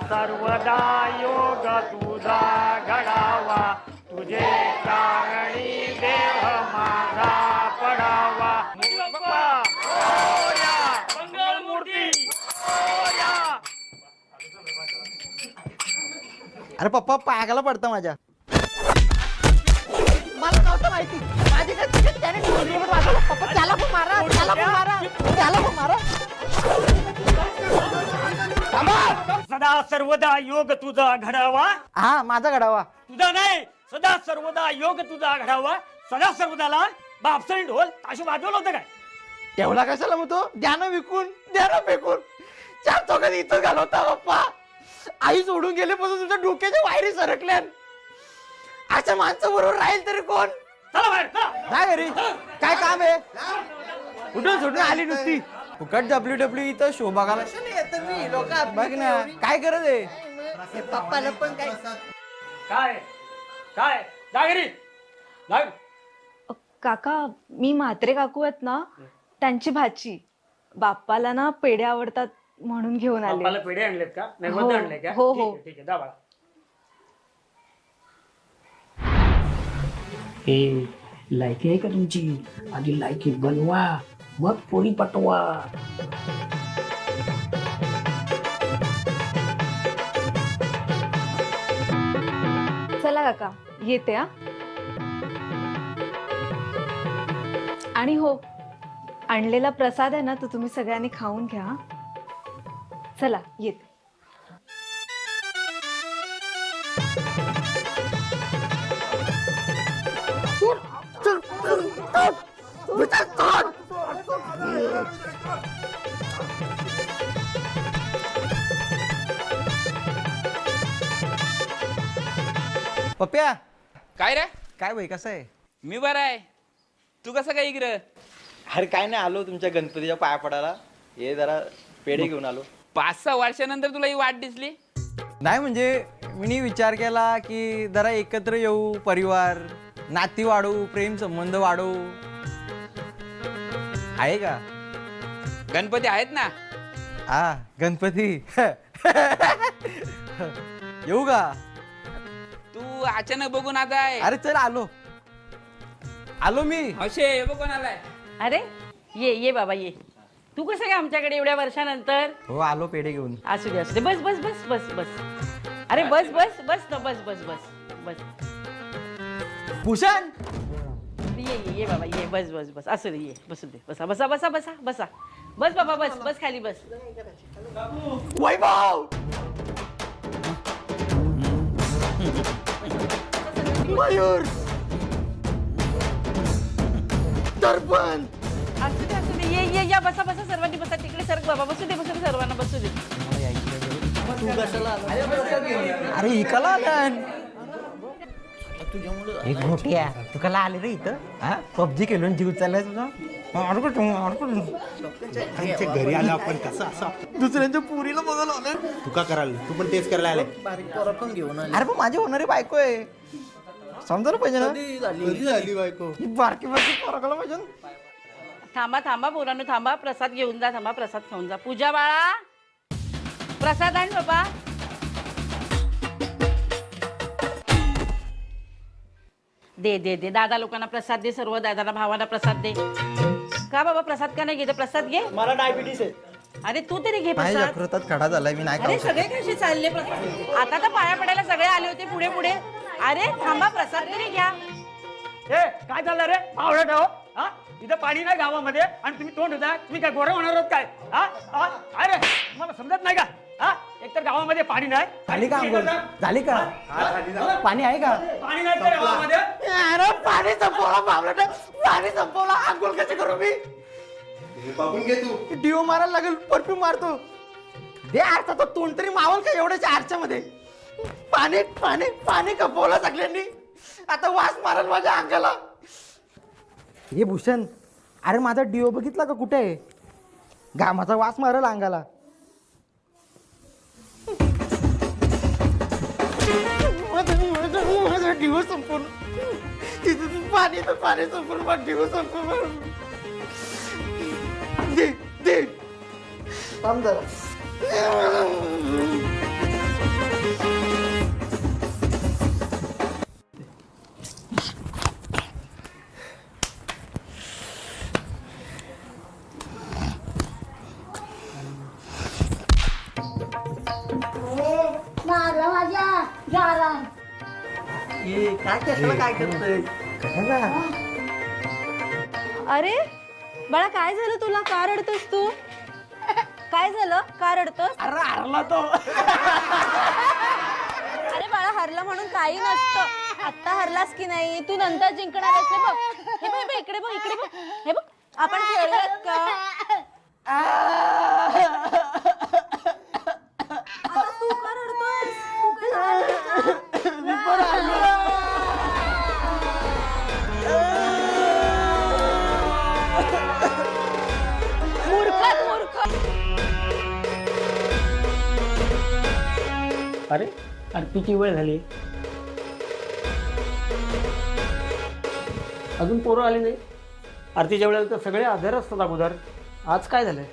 सर्वदा योग तुझा घडावा, तुझे कारणी देह माझा पडावा. मंगलमूर्ती. अरे पप्पा पायाला पडतं माझ्या. मला नव्हतं माहिती. माझी काय त्याने पप्पा त्याला पण मारा, त्याला पण मारा, त्याला पण मारा. सदा सर्वदा योग तुझा घडावा. हा माझा घडावा. तुझा नाही, सदा सर्वदा योग तुझा घडावा. सदा सर्वदाला बापसणी ढोल ताशी वाजवलं होतं काय? तेवढा कशाला म्हणतो? द्यानं विकून द्यानं फेकून चार चौकात इथं घालवता पप्पा. आई सोडून गेल्यापासून तुझ्या डोक्याच्या वायरी सरकल्यान. अशा माणसं बरोबर राहील तरी कोण? चला बाहेर चला. काय घरी काय काम आहे? कुठून सुटून आली नुसती फुकट WWE इथं शो बघायला लोक बघ ना. काय करत आहे पप्पाला पण काय काय काय जागरी जाग. काका मी म्हात्रे काकू आहेत ना त्यांची भाची. बाप्पाला ना पेढे आवडतात म्हणून घेऊन आले. बाप्पाला पेढे आणलेत का? नैवेद्य आणले का? हो हो. ठीक आहे दाबा. हे लायकी आहे का तुमची? आधी लायकी बनवा मग पोळी पटवा. चला काका येते हा. आणि हो आणलेला प्रसाद आहे ना तो तुम्ही सगळ्यांनी खाऊन घ्या. चला येते. पप्प्या काय रे? काय भाई कसं आहे? मी बरा आहे. तू कसं काय इकडं? अरे काय नाही आलो तुमच्या गणपतीच्या पाया पडायला. हे जरा पेढे घेऊन आलो. 5-6 वर्षानंतर तुला ही वाट दिसली? नाही म्हणजे मी विचार केला की जरा एकत्र येऊ, परिवार नाती वाढवू, प्रेम संबंध वाढवू. आहे का? गणपती आहेत ना? हा गणपती. येऊ का? तू अचानक बघून आता आहे. अरे चल आलो आलो मी. अशे बघून आलाय. अरे ये ये बाबा ये. तू कसं काय आमच्याकडे एवढ्या वर्षानंतर? हो आलो पेढे घेऊन. असू दे असू दे. बस बस बस बस बस. अरे बस बस बस ना बस बस बस बस. भूषण ये ये ये बाबा ये. बस बस बस असू दे. ये बसू दे. बसा बसा बसा बसा बसा. बस बाबा बस बस खाली बस. वैभव मयूर दर्पण. असू दे असू दे. ये ये या बसा बसा सर्वांनी बसा. तिकडे सर बाबा बसू दे बसू दे सर्वांना बसू दे. अरे इकाला आला. एक मोठ्या तू कला आले रे इथं? हा पबजी खेळून जीव चाललाय तुझा? घरी आला आपण कसं असं दुसऱ्यांच्या पुरीला बघायला आलं. तू का करायला? तू पण तेच करायला आलाय. अरे पण माझी होणारी बायको आहे. समजायला पाहिजे ना. कधी झाली बायको? ही बारकी बारकी पोराला पाहिजे ना. थांबा थांबा पोरांनो थांबा. प्रसाद घेऊन जा. थांबा प्रसाद खाऊन जा. पूजा बाळा प्रसाद आण बाबा. दे दे दे. दादा लोकांना प्रसाद दे. सर्व दादाला भावाला प्रसाद दे. का बाबा प्रसाद का नाही घेते? प्रसाद घे. मला डायबिटीस आहे. अरे तू तरी घे माझ्या प्रसाद. यकृतात खडा झालाय. मी नाही अरे खाऊ सगळे शकत. कसे चालले आता तर पाया पडायला सगळे आले होते पुढे पुढे. अरे थांबा प्रसाद तरी घ्या. ए काय चाललं रे पावडा ठेव. हा इथं पाणी नाही गावामध्ये आणि तुम्ही तोंड होता. तुम्ही काय गोरे होणार आहोत काय? हा अरे मला समजत नाही का? हा एकतर गावामध्ये पाणी नाही. झाली का अंघोळ? झाली का? पाणी आहे का? पाणी नाही तर गावामध्ये. अरे पाणी संपवला बाबला. पाणी संपवला. अंघोळ कशी करू मी? बाबून घे तू. डिओ मारायला लागेल. परफ्यूम मारतो. दे आरसा तो तोंड तरी मावल का एवढ्याच्या आरच्यामध्ये? पाणी पाणी पाणी कपवलं सगळ्यांनी. आता वास मारल माझ्या अंगाला. हे भूषण, अरे माझा डिओ बघितला का कुठे आहे? घामाचा वास मारल अंगाला. माझा डिओ संपून तिथे पाणी तर पाणी संपून माझा डिओ संपून. दे दे थांब जरा. काय कशाला काय करतोय? कशाला? अरे बाळा, काय झालं तुला? का रडतोस तू? काय झालं? का रडतोस? अरे हरला तो. अरे बाळा, हरला म्हणून काही नसतं. आत्ता हरलास की नाही, तू नंतर जिंकणार आहेस. हे बघ, हे बघ, इकडे बघ, इकडे बघ. हे बघ, आपण खेळूयात का? आता तू का रडतोस? तू काय रडतोस? मूर्खात मूर्ख. अरे आरतीची वेळ झाली, अजून पोरं आली नाही. आरतीच्या वेळेला तर सगळे आधार असतात अगोदर. आज काय झालंय?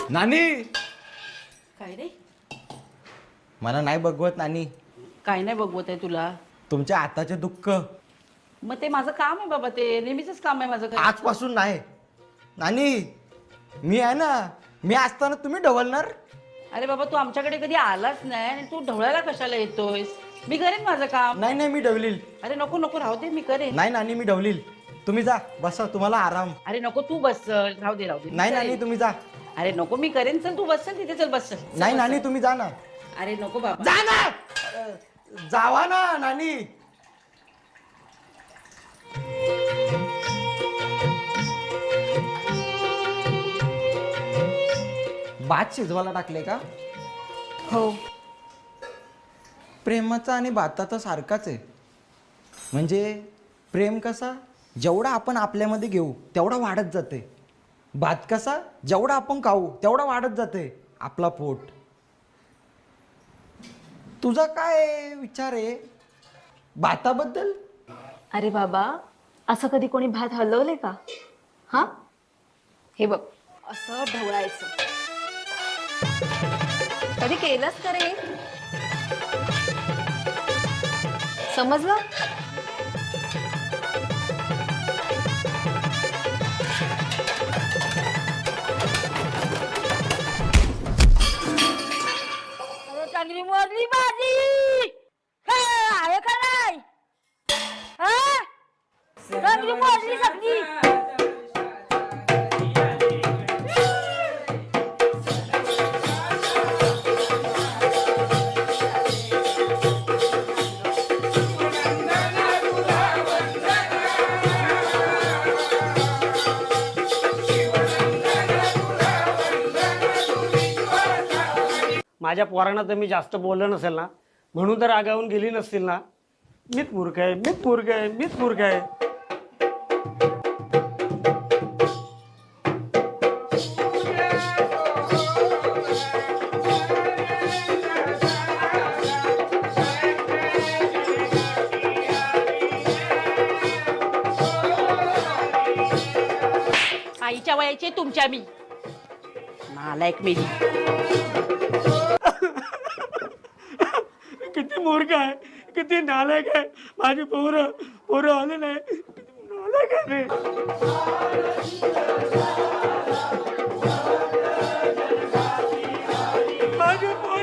नानी, काय रे? मला नाही बघवत नानी. काय नाही बघवत आहे तुला? तुमच्या हाताचे दुःख. मग ते माझं काम आहे बाबा, ते नेहमीच काम आहे माझं. काय आजपासून नाही नानी. मी आहे ना, मी असताना तुम्ही ढवलणार. अरे बाबा, तू आमच्याकडे कधी आलाच नाही आणि तू ढवळायला कशाला येतोयस? मी करेन माझं काम. नाही नाही, मी ढवलील. अरे नको नको, राहू दे, मी करेन. नाही नानी, मी ढवलील. तुम्ही जा, बसा, तुम्हाला आराम. अरे नको, तू बस, राहू दे राहू दे. मी नाही करेन. नानी, तुम्ही जा. अरे नको, मी करेन. चल तू बस, चल तिथे, चल बस, चल. नाही नानी, तुम्ही जा ना. अरे नको बाबा. जा ना. जावा ना नानी. भात शिजवायला टाकले का? हो. प्रेमाचा आणि भाताचा सारखाच आहे. म्हणजे प्रेम कसा जेवढा आपण आपल्यामध्ये घेऊ तेवढा वाढत जाते. भात कसा जेवढा आपण खाऊ तेवढा वाढत जाते आपला पोट. तुझा काय विचार आहे भाताबद्दल? अरे बाबा, असं कधी कोणी भात हलवले का? हा, हे बघ, असं ढवळायचं. कधी केलंस का रे? समजलं? चांगली मोरली भाजी आहे का नाही? चांगली मोरली सब्जी. माझ्या पोरांना तर मी जास्त बोललं नसेल ना, म्हणून तर रागावून गेली नसतील ना. मीच मूर्ख आहे, मीच मूर्ख आहे, मीच मूर्ख आहे. आईच्या वयाचे तुमच्या मी नालायक मेली. किती मूर्ख आहे, किती नालायक आहे. माझी पोरं आले नाही, किती नालायक आहे रे. माझी पोरं.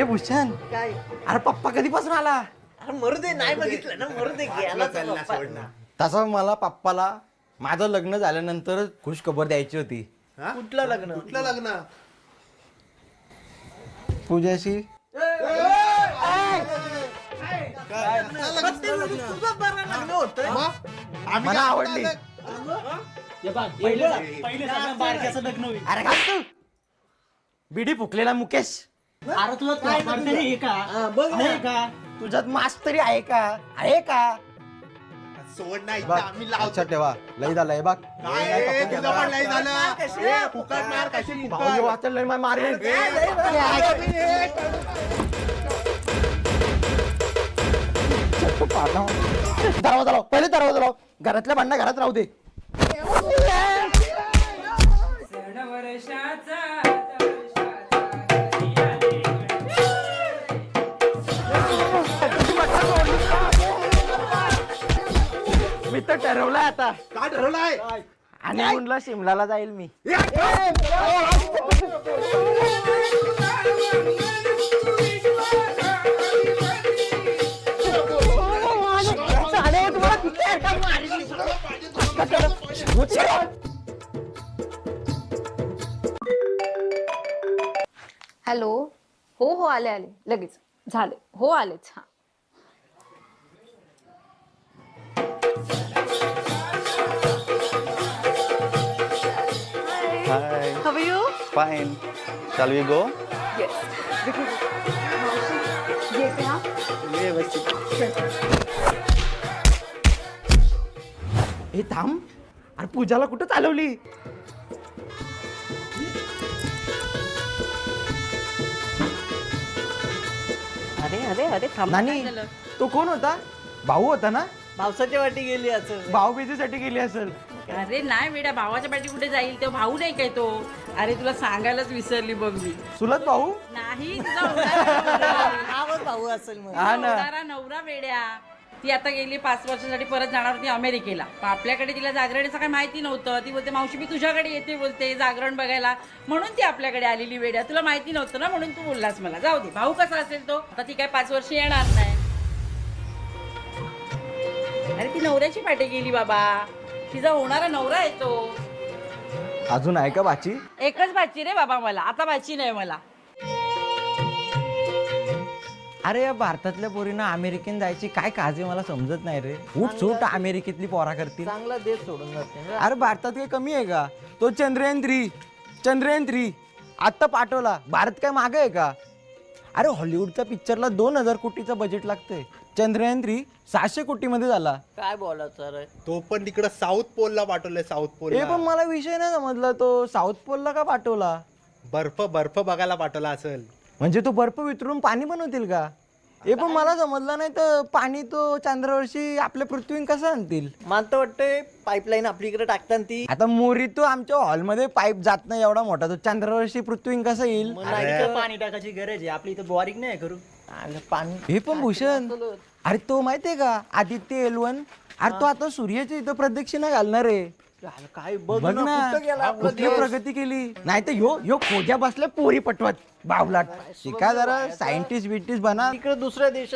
हे भूषण काय अरे पप्पा कधीपासून आला? अरे मरू दे, नाही बघितलं ना, मरू दे गेला तो पप्पा. तसं मला पप्पाला माझं लग्न झाल्यानंतर खुश खबर द्यायची होती. कुठलं लग्न? कुठलं लग्न? पूजाशी. तुझं बरं लग्न होतं. मला आवडली. अरे घाल तू बिडी फुकलेला मुकेश. अरे तुला काय हे का? बघ ना. तुझ्यात मास तरी आहे का? आहे का? सोड नाही बघ, आम्ही लावतो. लक्षात ठेवा लई झालंय बघ. काय तुझं पण नाही झालं. ए, फुकट मार कशी भाऊजी फुकट. वाचलं लई मारेल. दरवाजा लाव, पहिले दरवाजा लाव. घरातल्या भांडणं घरात राहू दे. मी तर ठरवलंय आता काय ठरवलंय? आणि मुंडला शिमलाला जाईल मी. हॅलो. हो हो आले आले लगेच झाले. हो आलेच. हा Hi. How are you? Fine. Shall we go? Yes. येते हा. हे थांब. अरे पूजाला कुठं चालवली? अरे अरे अरे थांब. नानी तो कोण होता? भाऊ होता ना? पावसाच्या वाटी गेली असं. भाऊबीजेसाठी गेली असेल. अरे नाही बेटा, भावाच्या पाठी कुठे जाईल? तो भाऊ नाही काय तो? अरे तुला सांगायलाच विसरली बघ मी. चुलत भाऊ? नाही तुझा होणारा नावच भाऊ असेल मग. हा ना. होणारा नवरा वेड्या. ती आता गेली 5 वर्षासाठी परत जाणार होती अमेरिकेला. पण आपल्याकडे तिला जागरणाचं काही माहिती नव्हतं. ती बोलते मावशी मी तुझ्याकडे येते बोलते जागरण बघायला, म्हणून ती आपल्याकडे आलेली वेड्या. तुला माहिती नव्हतं ना म्हणून तू बोललास मला. जाऊ दे, भाऊ कसा असेल तो. आता ती काय 5 वर्ष येणार नाही. अरे ती नवऱ्याची पाठी गेली बाबा. तिचा होणारा नवरा आहे तो. अजून आहे का बाची? एकच बाची रे बाबा मला, आता बाची नाही मला. अरे या भारतातल्या पोरींना अमेरिकेन जायची काय काळजी मला समजत नाही रे. उठ सूट अमेरिकेतली पोरा करतील. चांगला देश सोडून जाते. अरे भारतात काही कमी आहे का? तो चंद्रयान 3 आत्ता पाठवला. भारत काय मागे आहे का? अरे हॉलिवूडच्या पिक्चरला 2000 कोटीचं बजेट लागतंय. चंद्रयान 3 600 कोटीमध्ये झाला. काय बोलायचं रे. तो पण तिकडं साऊथ पोलला पाठवलंय. साऊथ हे पोलला पण मला विषय नाही समजला. तो साऊथ पोलला का पाठवला? बर्फ बघायला पाठवला असेल. म्हणजे तो बर्फ वितरून पाणी बनवतील का? हे पण मला समजलं नाही. तर पाणी तो चंद्रावरशी आपल्या पृथ्वीवर कसं आणतील? मला तर वाटतंय पाईपलाईन आपली इकडे टाकताना ती आता मोरी तो आमच्या हॉलमध्ये पाईप जात नाही एवढा मोठा. तो चंद्रावरशी पृथ्वी कसं येईल? पाणी टाकायची गरज आहे. आपली इथं बोरिंग नाही करू. पाणी हे पण भूषण अरे तो माहितीये का आदित्य L1? अरे तो आता सूर्याच्या इथं प्रदक्षिणा घालणार आहे. काय बघ ना कुठं गेला आपला कुठली देश? प्रगती केली. नाही तर ह्यो खोजा बसल्या पोरी पटवत बावलाट. शिका जरा सायंटिस्ट बिंटिस्ट बना. इकडे दुसऱ्या देशात